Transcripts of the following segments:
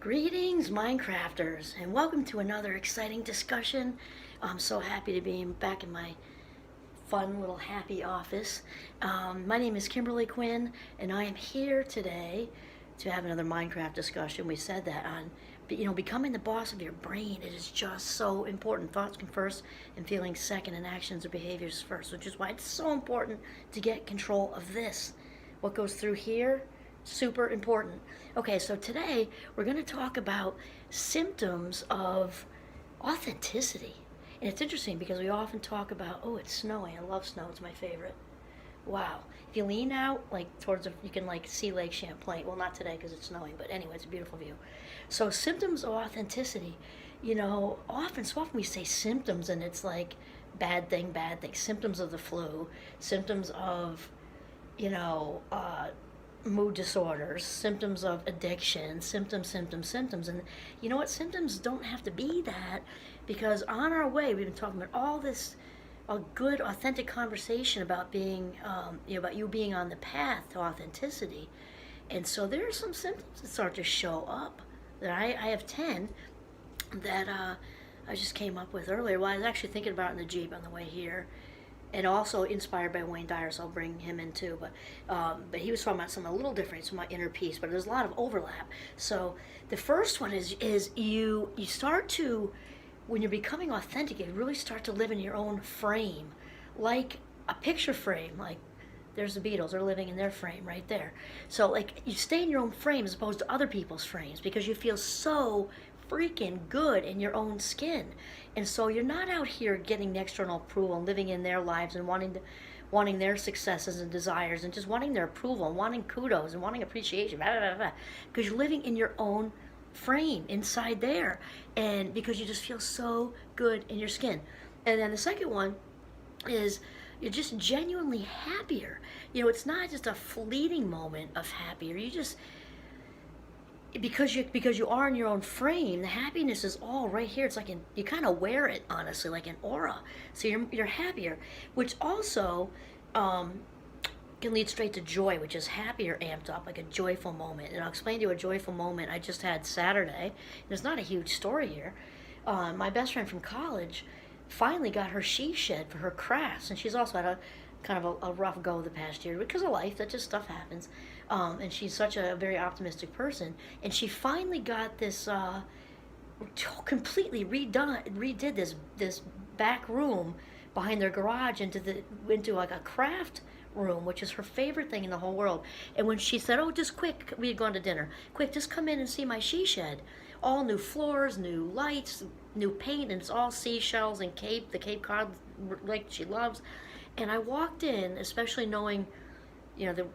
Greetings, Minecrafters, and welcome to another exciting discussion. I'm so happy to be back in my fun little happy office. My name is Kimberly Quinn, and I am here today to have another Minecraft discussion. We said that on, becoming the boss of your brain. It is just so important. Thoughts come first, and feelings second, and actions or behaviors first, which is why it's so important to get control of this. What goes through here, super important. Okay, so today we're going to talk about symptoms of authenticity. And it's interesting because we often talk about, oh, it's snowing. I love snow. It's my favorite. Wow. If you lean out, you can see Lake Champlain. Well, not today because it's snowing, but anyway, it's a beautiful view. So symptoms of authenticity, so often we say symptoms and it's like bad thing, bad thing. Symptoms of the flu, symptoms of, you know, mood disorders, symptoms of addiction, symptoms. And you know what? Symptoms don't have to be that, because on our way, we've been talking about all this, a good, authentic conversation about being, about you being on the path to authenticity. And so there are some symptoms that start to show up that I have 10 that I just came up with earlier. Well, I was actually thinking about it in the Jeep on the way here, and also inspired by Wayne Dyer, so I'll bring him in too. But he was talking about something a little different, so my inner peace. But there's a lot of overlap. So the first one is you start to, when you're becoming authentic, you really start to live in your own frame, like a picture frame. Like there's the Beatles, they're living in their frame right there. So like you stay in your own frame as opposed to other people's frames, because you feel so freaking good in your own skin. And so you're not out here getting the external approval and living in their lives and wanting their successes and desires and just wanting their approval and wanting kudos and wanting appreciation, because you're living in your own frame inside there, and because you just feel so good in your skin. And then the second one is you're just genuinely happier. It's not just a fleeting moment of happier. You just, because you are in your own frame, the happiness is all right here. It's like you kind of wear it, honestly, like an aura. So you're happier, which also can lead straight to joy, which is happier amped up, like a joyful moment. And I'll explain to you a joyful moment I just had Saturday. And it's not a huge story here. My best friend from college finally got her she shed for her crafts, and she's also had a kind of a rough go the past year because of life. That just stuff happens. And she's such a very optimistic person, and she finally got this completely redid this back room behind their garage into like a craft room, which is her favorite thing in the whole world. And when she said, "Oh, just quick," we had gone to dinner. "Quick, just come in and see my she shed. All new floors, new lights, new paint, and it's all seashells and the Cape Cod lake she loves." And I walked in, especially knowing, the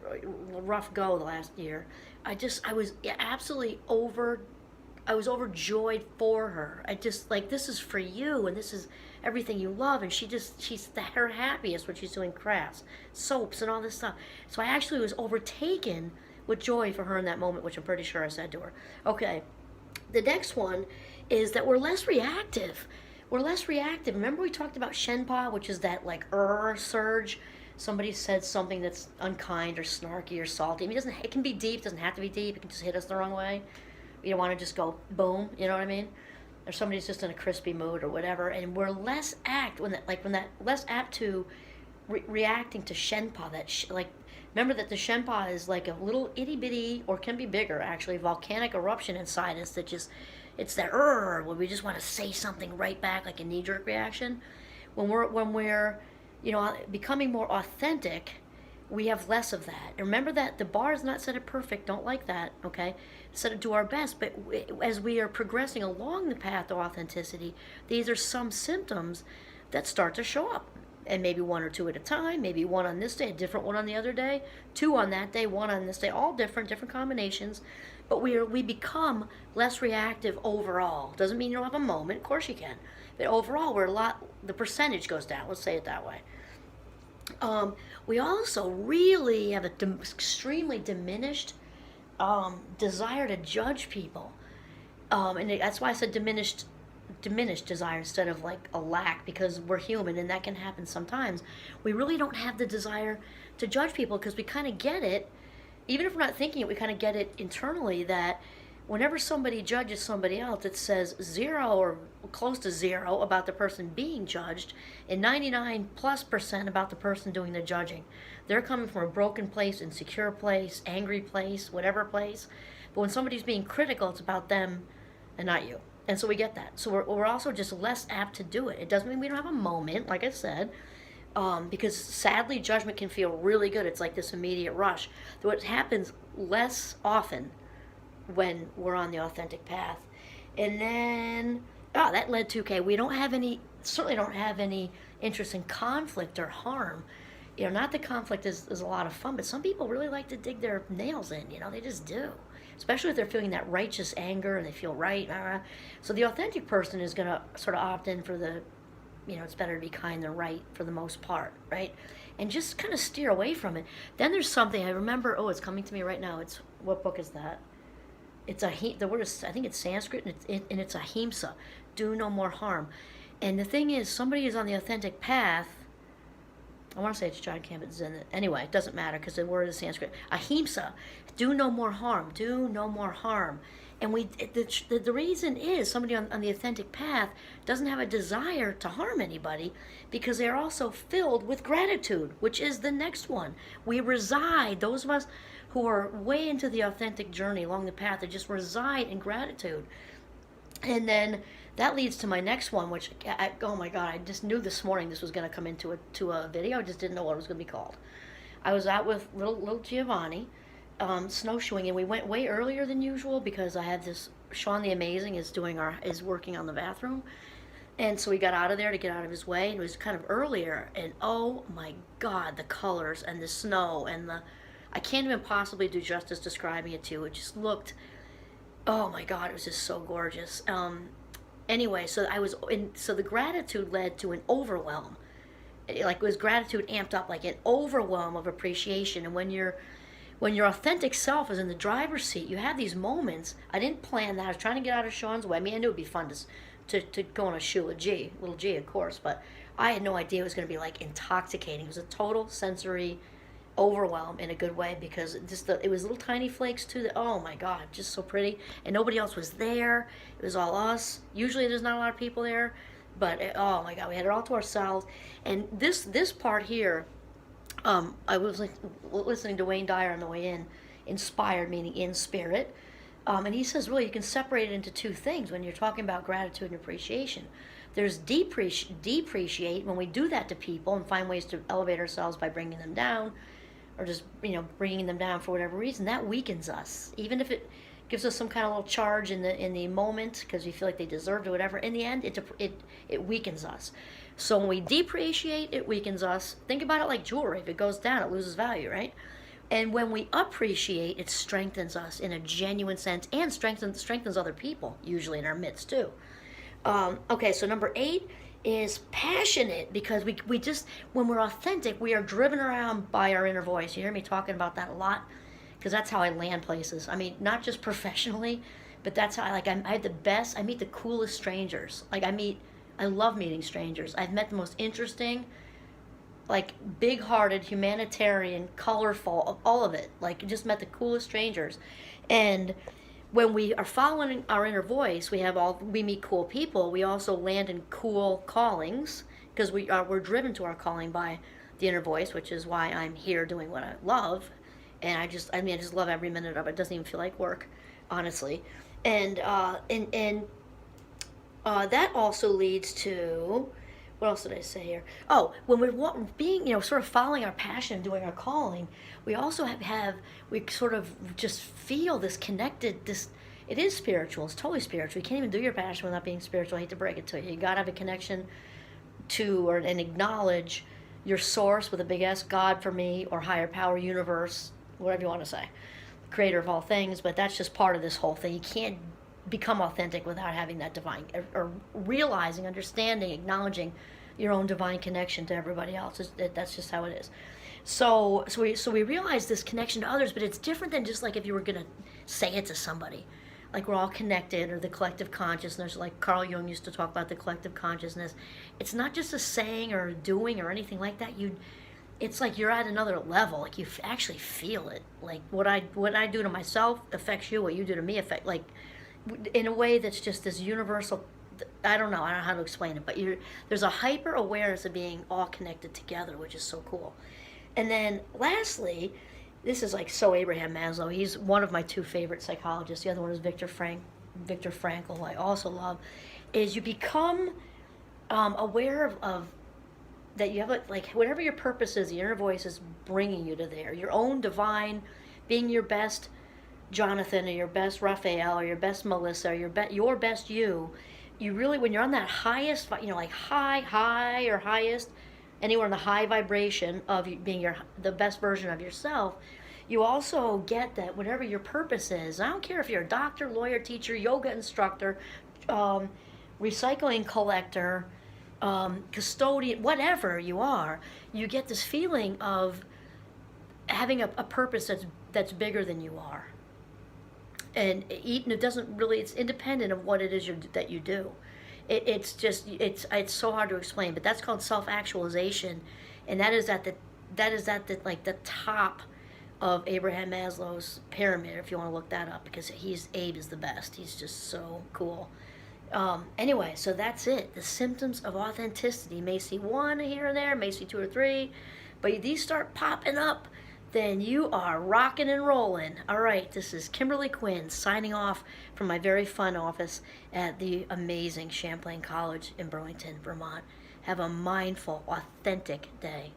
rough go the last year. I was absolutely I was overjoyed for her. I just like, this is for you, and this is everything you love. And she's at her happiest when she's doing crafts, soaps, and all this stuff. So I actually was overtaken with joy for her in that moment, which I'm pretty sure I said to her. Okay, the next one is that we're less reactive. We're less reactive. Remember we talked about shenpa, which is that like surge. Somebody said something that's unkind or snarky or salty. I mean, it can be deep. It doesn't have to be deep. It can just hit us the wrong way. You don't want to just go boom. You know what I mean? Or somebody's just in a crispy mood or whatever, and we're less less apt to reacting to shenpa. Remember that the shenpa is like a little itty bitty, or can be bigger actually, volcanic eruption inside us that just, it's that where we just want to say something right back, like a knee-jerk reaction. When we're becoming more authentic, we have less of that. And remember that the bar is not set at perfect. Don't like that, okay? Set it to our best. But as we are progressing along the path to authenticity, these are some symptoms that start to show up. And maybe one or two at a time, maybe one on this day, a different one on the other day, two on that day, one on this day, all different combinations. But we become less reactive overall. Doesn't mean you don't have a moment, of course you can. But overall, the percentage goes down, let's say it that way. We also really have an extremely diminished desire to judge people. And that's why I said diminished desire instead of like a lack, because we're human and that can happen sometimes. We really don't have the desire to judge people because we kind of get it, even if we're not thinking it, we kind of get it internally that whenever somebody judges somebody else, it says 0 or close to 0 about the person being judged, and 99+% about the person doing the judging. They're coming from a broken place, insecure place, angry place, whatever place. But when somebody's being critical, it's about them and not you. And so we get that. So we're also just less apt to do it. It doesn't mean we don't have a moment, like I said, because sadly, judgment can feel really good. It's like this immediate rush. What happens less often when we're on the authentic path. And then, that led to, okay, we don't have any, certainly don't have any interest in conflict or harm. Not that conflict is a lot of fun, but some people really like to dig their nails in, they just do. Especially if they're feeling that righteous anger and they feel right. So the authentic person is going to sort of opt in for the, it's better to be kind than right for the most part, right? And just kind of steer away from it. Then there's something, I remember, it's coming to me right now. What book is that? It's the word is, I think it's Sanskrit, and it's ahimsa, do no more harm. And the thing is, somebody is on the authentic path. I want to say it's John Kabat-Zinn. Anyway, it doesn't matter because the word is Sanskrit. Ahimsa, do no more harm, do no more harm. And the reason is somebody on the authentic path doesn't have a desire to harm anybody because they're also filled with gratitude, which is the next one. We reside, those of us who are way into the authentic journey along the path, that just reside in gratitude. And then that leads to my next one, which, oh my God, I just knew this morning this was going to come into a video. I just didn't know what it was going to be called. I was out with little Giovanni, snowshoeing, and we went way earlier than usual because I had this, Sean the Amazing is working on the bathroom. And so we got out of there to get out of his way, and it was kind of earlier, and oh my God, the colors and the snow and I can't even possibly do justice describing it to you. It just looked, oh my God, it was just so gorgeous. Anyway, so the gratitude led to an overwhelm. Like, it was gratitude amped up, like an overwhelm of appreciation. And when your authentic self is in the driver's seat, you have these moments. I didn't plan that. I was trying to get out of Sean's way. I mean, I knew it would be fun to go on a shoe with little G, of course, but I had no idea it was going to be like intoxicating. It was a total sensory overwhelm in a good way because it was little tiny flakes too. Oh my God, just so pretty, and nobody else was there. It was all us. Usually there's not a lot of people there, but oh my God, we had it all to ourselves. And this part here, I was listening to Wayne Dyer on the way in, inspired meaning in spirit, and he says really you can separate it into two things when you're talking about gratitude and appreciation. There's depreciate when we do that to people and find ways to elevate ourselves by bringing them down, or just bringing them down for whatever reason. That weakens us, even if it gives us some kind of little charge in the moment because we feel like they deserved it, whatever. In the end, it weakens us. So when we depreciate, it weakens us. Think about it like jewelry. If it goes down, it loses value, right? And when we appreciate, it strengthens us in a genuine sense and strengthens other people, usually in our midst too. Okay, so number 8 is passionate, because we just, when we're authentic, we are driven around by our inner voice. You hear me talking about that a lot because that's how I land places. I mean, not just professionally, but that's how I have the best, I meet the coolest strangers. I love meeting strangers. I've met the most interesting, like big-hearted, humanitarian, colorful, all of it. Like, just met the coolest strangers. And when we are following our inner voice, we meet cool people. We also land in cool callings because we're driven to our calling by the inner voice, which is why I'm here doing what I love. And I just love every minute of it. It doesn't even feel like work, honestly. And that also leads to, what else did I say here? Oh, when we're being, sort of following our passion, doing our calling, we also we sort of just feel this connected, it is spiritual, it's totally spiritual. You can't even do your passion without being spiritual. I hate to break it to you. You gotta have a connection to, and acknowledge your source with a big S, God for me, or higher power, universe, whatever you want to say, creator of all things. But that's just part of this whole thing. You can't become authentic without having that divine, or realizing, understanding, acknowledging your own divine connection to everybody else. That's just how it is. So we realize this connection to others, but it's different than just like if you were going to say it to somebody. Like, we're all connected, or the collective consciousness, like Carl Jung used to talk about the collective consciousness. It's not just a saying or a doing or anything like that. it's like you're at another level. Like you actually feel it. Like what I do to myself affects you. What you do to me affect like in a way that's just this universal. I don't know how to explain it, but there's a hyper awareness of being all connected together, which is so cool. And then lastly, this is like so Abraham Maslow. He's one of my two favorite psychologists. The other one is Viktor Frankl, who I also love. Is you become aware of that you have like whatever your purpose is, the inner voice is bringing you to there. Your own divine, being your best Jonathan or your best Raphael or your best Melissa or your best you. You really, when you're on that highest, like high or highest, anywhere in the high vibration of being the best version of yourself, you also get that whatever your purpose is. I don't care if you're a doctor, lawyer, teacher, yoga instructor, recycling collector, custodian, whatever you are, you get this feeling of having a purpose that's bigger than you are. And even it doesn't really, it's independent of what it is that you do. It's so hard to explain, but that's called self-actualization, and that is at the like the top of Abraham Maslow's pyramid, if you want to look that up, because Abe is the best. He's just so cool. Anyway, so that's it. The symptoms of authenticity. You may see one here or there, may see two or three, but these start popping up, then you are rocking and rolling. All right, this is Kimberly Quinn signing off from my very fun office at the amazing Champlain College in Burlington, Vermont. Have a mindful, authentic day.